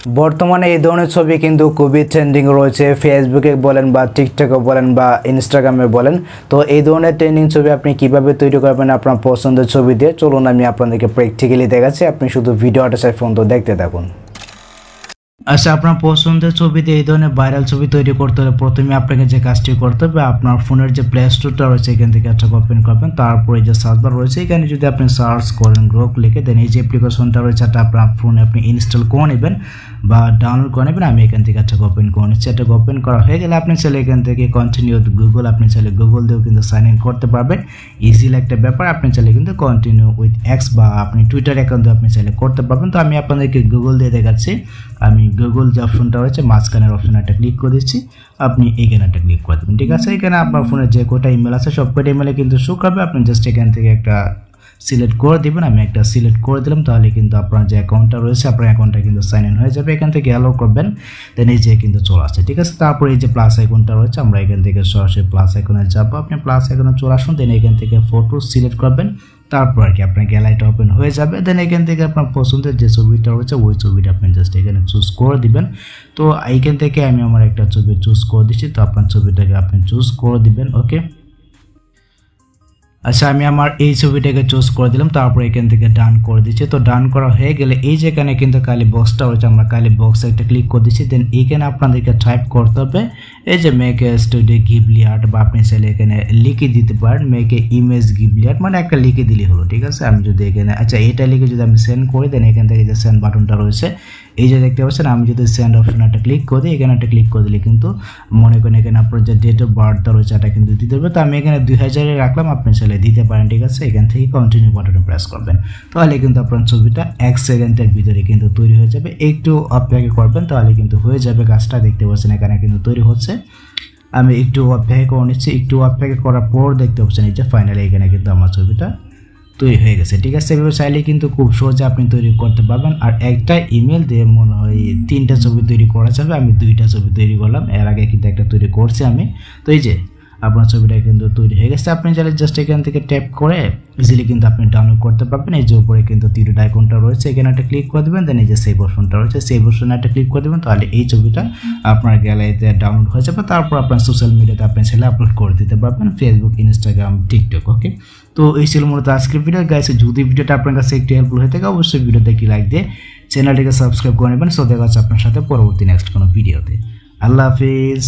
বর্তমানে এই ধরনের ছবি কিন্তু খুবই ট্রেন্ডিং রয়েছে, ফেসবুকে বলেন বা টিকটকে বলেন বা ইনস্টাগ্রামে বলেন। তো এই ধরনের ট্রেন্ডিং ছবি আপনি কিভাবে তৈরি করবেন আপনার পছন্দের ছবি দিয়ে, চলুন আমি আপনাদেরকে প্র্যাকটিক্যালি দেখাচ্ছি। আপনি শুধু ভিডিওটা শেষ পর্যন্ত দেখতে থাকুন। আচ্ছা, আপনার পছন্দের ছবিতে এই ধরনের ভাইরাল ছবি তৈরি করতে হলে প্রথমে আপনাকে যে কাজটি করতে হবে, আপনার ফোনের যে প্লে স্টোরটা রয়েছে এখান থেকে একটা ওপেন করবেন। তারপরে যে সার্চ বার রয়েছে এখানে যদি আপনি সার্চ করেন গ্রোক লিখে, দেন এই যে অ্যাপ্লিকেশনটা রয়েছে এটা আপনার ফোনে আপনি ইনস্টল করে নেবেন বা ডাউনলোড করে নেবেন। আমি এখান থেকে একটা ওপেন করে নিচ্ছি। এটা ওপেন করা হয়ে গেলে আপনি চাইলে এখান থেকে কন্টিনিউ উইথ গুগল, আপনি চাইলে গুগল দিয়েও কিন্তু সাইন ইন করতে পারবেন। ইজিলি একটা ব্যাপার। আপনি চাইলে কিন্তু কন্টিনিউ উইথ এক্স বা আপনি টুইটার অ্যাকাউন্ট দিয়ে আপনি চাইলে করতে পারবেন। তো আমি আপনাদেরকে গুগল দিয়ে দেখাচ্ছি। আমি গুগল যে অপশনটা রয়েছে মাঝখানের অপশন একটা ক্লিক করে দিচ্ছি, আপনি এখানে একটা ক্লিক করে দেবেন। ঠিক আছে, এখানে আপনার ফোনে যে কটা ইমেল আছে সব কটা ইমেলে কিন্তু শো করবে। আপনি জাস্ট এখান থেকে একটা সিলেক্ট করে দেবেন। আমি একটা সিলেক্ট করে দিলাম, তাহলে কিন্তু আপনার যে অ্যাকাউন্টটা রয়েছে আপনার অ্যাকাউন্টটা কিন্তু সাইন ইন হয়ে যাবে। এখান থেকে অ্যালো করবেন, দেন এই যে কিন্তু চলে আসছে। ঠিক আছে, তারপর এই যে প্লাস আইকনটা রয়েছে আমরা এখান থেকে সরাসরি প্লাস আইকনে যাবো। আপনি প্লাস আইকনে চলে আসুন, দেন এখান থেকে ফটো সিলেক্ট করবেন। তারপর আর কি আপনার গ্যালারিটা ওপেন হয়ে যাবে। দেন এখান থেকে আপনার পছন্দের যে ছবিটা রয়েছে ওই ছবিটা আপনি জাস্ট এখানে চুজ করে দিবেন। তো এইখান থেকে আমি আমার একটা ছবি চুজ করে দিচ্ছি, তো আপনার ছবিটাকে আপনি চুজ করে দিবেন। ওকে, আচ্ছা আমি আমার এই ছবিটাকে চুজ করে দিলাম, তারপর এখান থেকে ডান করে দিচ্ছি। তো ডান করা হয়ে গেলে এই যেখানে কিন্তু কালি বক্সটা রয়েছে আমরা কালি বক্সে একটা ক্লিক করে দিচ্ছি। দেন এইখানে আপনাদেরকে টাইপ করতে হবে এই যে make a studio Ghibli art, বা আপনি চাইলে এখানে লিখে দিতে পারেন make a image Ghibli art, মানে একটা লিখে দিলেই হলো। ঠিক আছে, আমি যদি এখানে আচ্ছা এটা লিখে যদি আমি সেন্ড করি, দেন এখান থেকে যে সেন্ড বাটনটা রয়েছে এই যে দেখতে পাচ্ছেন, আমি যদি সেন্ড অপশন একটা ক্লিক করে দিই, এখানে একটা ক্লিক করে দিলে কিন্তু মনে করেন এখানে আপনার যে ডেট অফ বার্থটা রয়েছে এটা কিন্তু দিতে হবে। তো আমি এখানে 2000 রাখলাম, আপনি চাইলে দিতে পারেন। ঠিক আছে, এখান থেকে কন্টিনিউ বাটনে প্রেস করবেন, তাহলে কিন্তু আপনার ছবিটা 1 সেকেন্ডের ভিতরে কিন্তু তৈরি হয়ে যাবে। একটু অপেক্ষা করবেন, তাহলে কিন্তু হয়ে যাবে কাজটা। দেখতে পাচ্ছেন এখানে কিন্তু তৈরি হচ্ছে। আমি একটু অপেক্ষা করে নিচ্ছি। একটু অপেক্ষা করার পর দেখতে পাচ্ছেন এই যে ফাইনালি এখানে কিন্তু আমার ছবিটা তৈরি হয়ে গেছে। ঠিক আছে, এভাবে চাইলে কিন্তু খুব সহজে আপনি তৈরি করতে পারবেন। আর একটা ইমেল দিয়ে মনে হয় 3টা ছবি তৈরি করা যাবে। আমি 2টা ছবি তৈরি করলাম, এর আগে কিন্তু একটা তৈরি করছি আমি। তো এই যে আপনার ছবিটা কিন্তু তৈরি হয়ে গেছে। আপনি চাইলে জাস্ট এখান থেকে ট্যাপ করে ইজিলি কিন্তু আপনি ডাউনলোড করতে পারবেন। এই যে উপরে কিন্তু তীরের আইকনটা রয়েছে এখানে একটা ক্লিক করে দেবেন, দেন এই যে সেভ অপশনটা রয়েছে সেভ অপশনে একটা ক্লিক করে দেবেন, তাহলে এই ছবিটা আপনার গ্যালারিতে ডাউনলোড হয়ে যাবে। তারপর আপনার সোশ্যাল মিডিয়াতে আপনি চাইলে আপলোড করে দিতে পারবেন, ফেসবুক, ইনস্টাগ্রাম, টিকটক। ওকে, তো এই ছিল মূলত আজকের ভিডিও গাইস। যদি ভিডিওটা আপনার কাছে একটু হেল্পফুল হয়ে থাকে অবশ্যই ভিডিওতে একটি লাইক দিয়ে চ্যানেলটিকে সাবস্ক্রাইব করে নেবেন। সো দেখা হচ্ছে আপনার সাথে পরবর্তী নেক্সট কোনো ভিডিওতে। আল্লাহ হাফিজ।